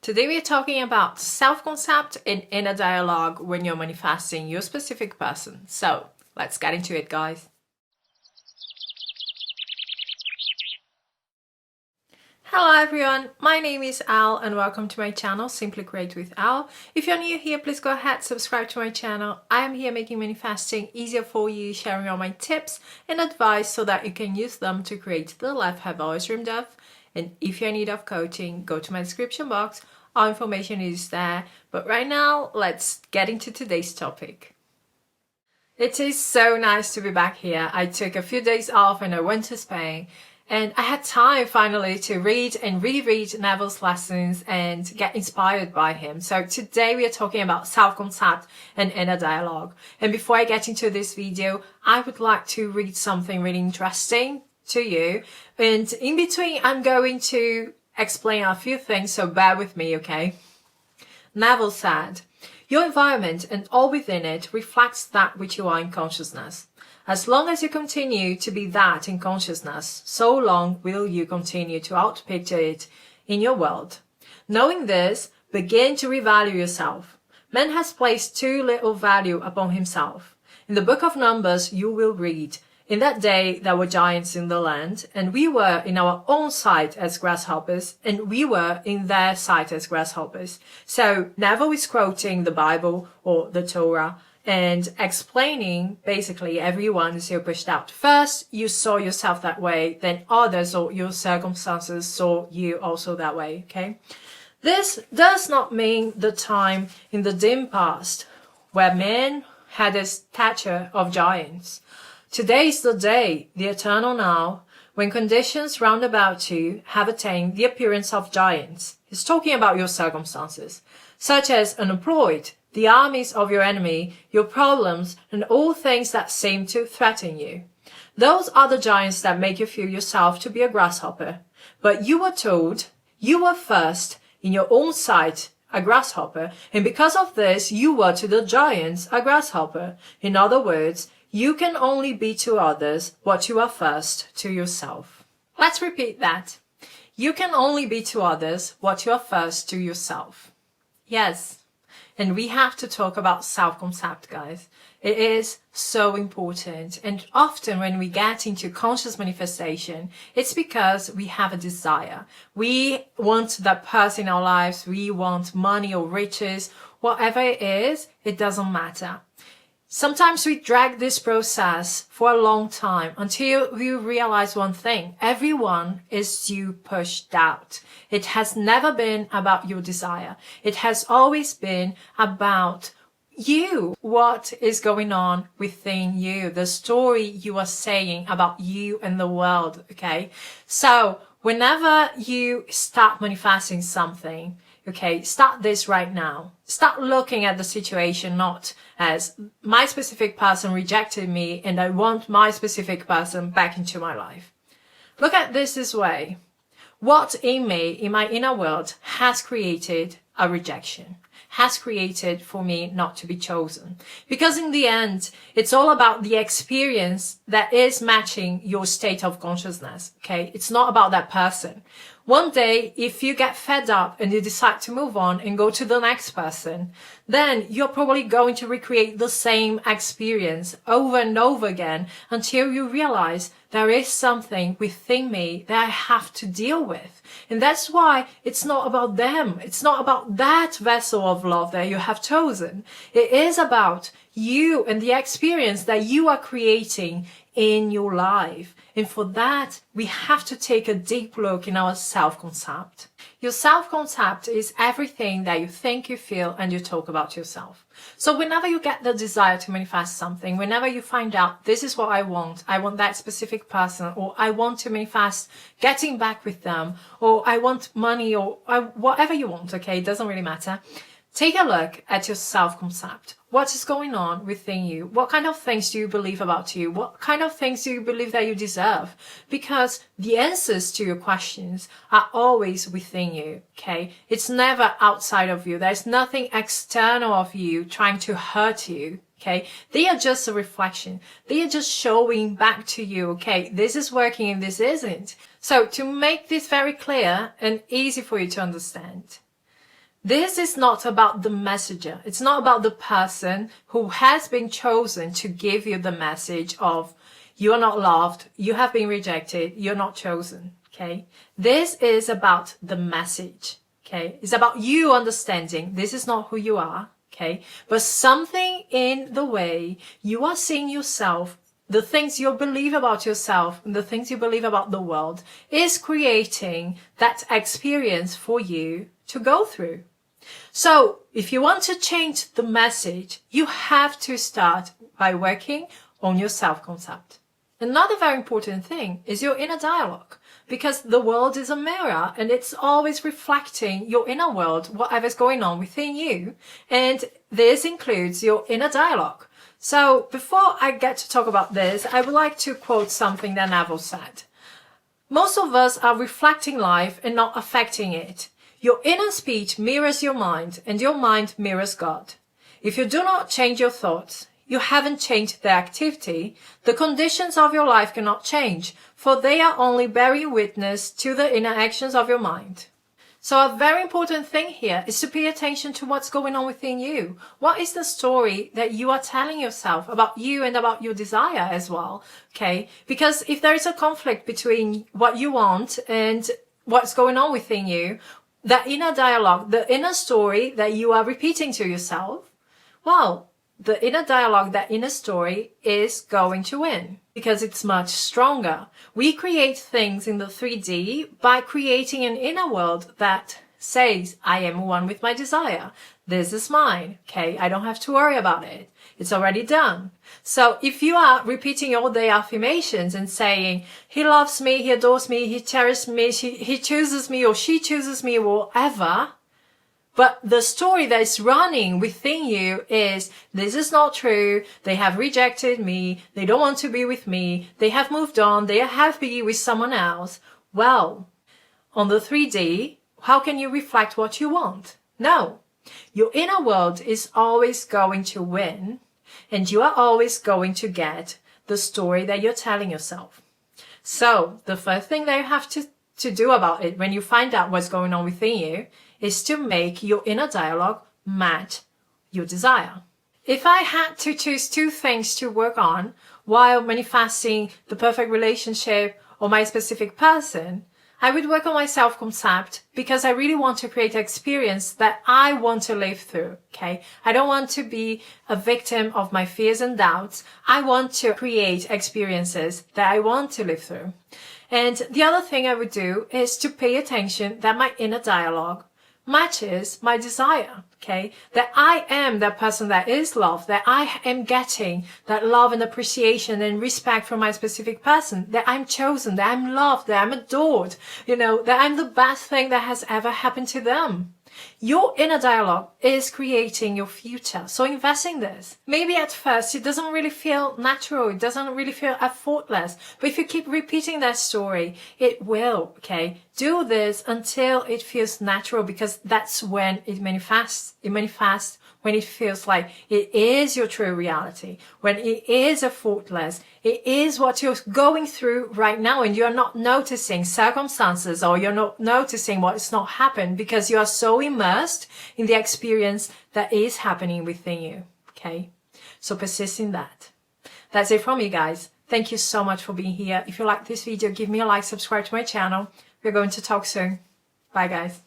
Today we are talking about self-concept and inner dialogue when you're manifesting your specific person. So let's get into it, guys. Hello everyone, my name is Al and welcome to my channel, Simply Create with Al. If you're new here, please go ahead, subscribe to my channel. I am here making manifesting easier for you, sharing all my tips and advice so that you can use them to create the life you have always dreamed of. And if you're in need of coaching, go to my description box, all information is there. But right now, let's get into today's topic. It is so nice to be back here. I took a few days off and I went to Spain. And I had time finally to read and reread Neville's lessons and get inspired by him. So today we are talking about self-concept and inner dialogue. And before I get into this video, I would like to read something really interesting to you. And in between, I'm going to explain a few things, so bear with me, okay? Neville said, "Your environment and all within it reflects that which you are in consciousness. As long as you continue to be that in consciousness, so long will you continue to outpicture it in your world. Knowing this, begin to revalue yourself. Man has placed too little value upon himself. In the book of Numbers, you will read, 'In that day there were giants in the land, and we were in our own sight as grasshoppers, and we were in their sight as grasshoppers.'" So Neville is quoting the Bible or the Torah and explaining basically everyone is here pushed out. First, you saw yourself that way, then others or your circumstances saw you also that way, okay? This does not mean the time in the dim past where men had a stature of giants. Today is the day, the eternal now, when conditions round about you have attained the appearance of giants. He's talking about your circumstances, such as unemployed, the armies of your enemy, your problems, and all things that seem to threaten you. Those are the giants that make you feel yourself to be a grasshopper. But you were told you were first in your own sight a grasshopper, and because of this you were to the giants a grasshopper. In other words, you can only be to others what you are first to yourself. Let's repeat that. You can only be to others what you are first to yourself. Yes. And we have to talk about self-concept, guys. It is so important. And often when we get into conscious manifestation, it's because we have a desire. We want that person in our lives. We want money or riches. Whatever it is, it doesn't matter. Sometimes we drag this process for a long time until we realize one thing. Everyone is you pushed out. It has never been about your desire. It has always been about you. What is going on within you? The story you are saying about you and the world, okay? So whenever you start manifesting something, okay, start this right now. Start looking at the situation not as my specific person rejected me and I want my specific person back into my life. Look at this way. What in me, in my inner world, has created a rejection, has created for me not to be chosen. Because in the end, it's all about the experience that is matching your state of consciousness, okay? It's not about that person. One day, if you get fed up and you decide to move on and go to the next person, then you're probably going to recreate the same experience over and over again until you realize there is something within me that I have to deal with. And that's why it's not about them. It's not about that vessel of love that you have chosen. It is about you and the experience that you are creating in your life. And for that, we have to take a deep look in our self-concept. Your self-concept is everything that you think, you feel, and you talk about yourself. So whenever you get the desire to manifest something, whenever you find out this is what I want that specific person, or I want to manifest getting back with them, or I want money, or whatever you want, okay, it doesn't really matter. Take a look at your self-concept. What is going on within you? What kind of things do you believe about you? What kind of things do you believe that you deserve? Because the answers to your questions are always within you, okay? It's never outside of you. There's nothing external of you trying to hurt you, okay? They are just a reflection. They are just showing back to you, okay, this is working and this isn't. So to make this very clear and easy for you to understand, This is not about the messenger. It's not about the person who has been chosen to give you the message of you are not loved, you have been rejected, you're not chosen. Okay. This is about the message. Okay. It's about you understanding this is not who you are. Okay. But something in the way you are seeing yourself, the things you believe about yourself, and the things you believe about the world is creating that experience for you to go through. So if you want to change the message, you have to start by working on your self-concept. Another very important thing is your inner dialogue, because the world is a mirror and it's always reflecting your inner world, whatever's going on within you. And this includes your inner dialogue. So before I get to talk about this, I would like to quote something that Neville said. Most of us are reflecting life and not affecting it. Your inner speech mirrors your mind, and your mind mirrors God. If you do not change your thoughts, you haven't changed the activity. The conditions of your life cannot change, for they are only bearing witness to the inner actions of your mind. So a very important thing here is to pay attention to what's going on within you. What is the story that you are telling yourself about you and about your desire as well? Okay, because if there is a conflict between what you want and what's going on within you, that inner dialogue, the inner story that you are repeating to yourself, well, the inner dialogue, that inner story is going to win because it's much stronger. We create things in the 3D by creating an inner world that says, I am one with my desire. This is mine. Okay. I don't have to worry about it. It's already done. So if you are repeating all day affirmations and saying, he loves me, he adores me, he cherishes me, he chooses me or she chooses me or whatever, but the story that is running within you is, this is not true, they have rejected me, they don't want to be with me, they have moved on, they are happy with someone else. Well, on the 3D, how can you reflect what you want? No. Your inner world is always going to win, and you are always going to get the story that you're telling yourself. So the first thing that you have to do about it when you find out what's going on within you is to make your inner dialogue match your desire. If I had to choose two things to work on while manifesting the perfect relationship or my specific person, I would work on my self-concept because I really want to create an experience that I want to live through, okay? I don't want to be a victim of my fears and doubts. I want to create experiences that I want to live through. And the other thing I would do is to pay attention that my inner dialogue matches my desire, okay? That I am that person that is loved, that I am getting that love and appreciation and respect from my specific person, that I'm chosen, that I'm loved, that I'm adored, that I'm the best thing that has ever happened to them. Your inner dialogue is creating your future. So invest in this. Maybe at first it doesn't really feel natural. It doesn't really feel effortless. But if you keep repeating that story, it will, okay? Do this until it feels natural, because that's when it manifests. It manifests when it feels like it is your true reality, when it is effortless, it is what you're going through right now, and you're not noticing circumstances, or you're not noticing what's not happened because you are so immersed in the experience that is happening within you. Okay, so persist in that. That's it from me, guys. Thank you so much for being here. If you like this video, give me a like, subscribe to my channel. We're going to talk soon. Bye, guys.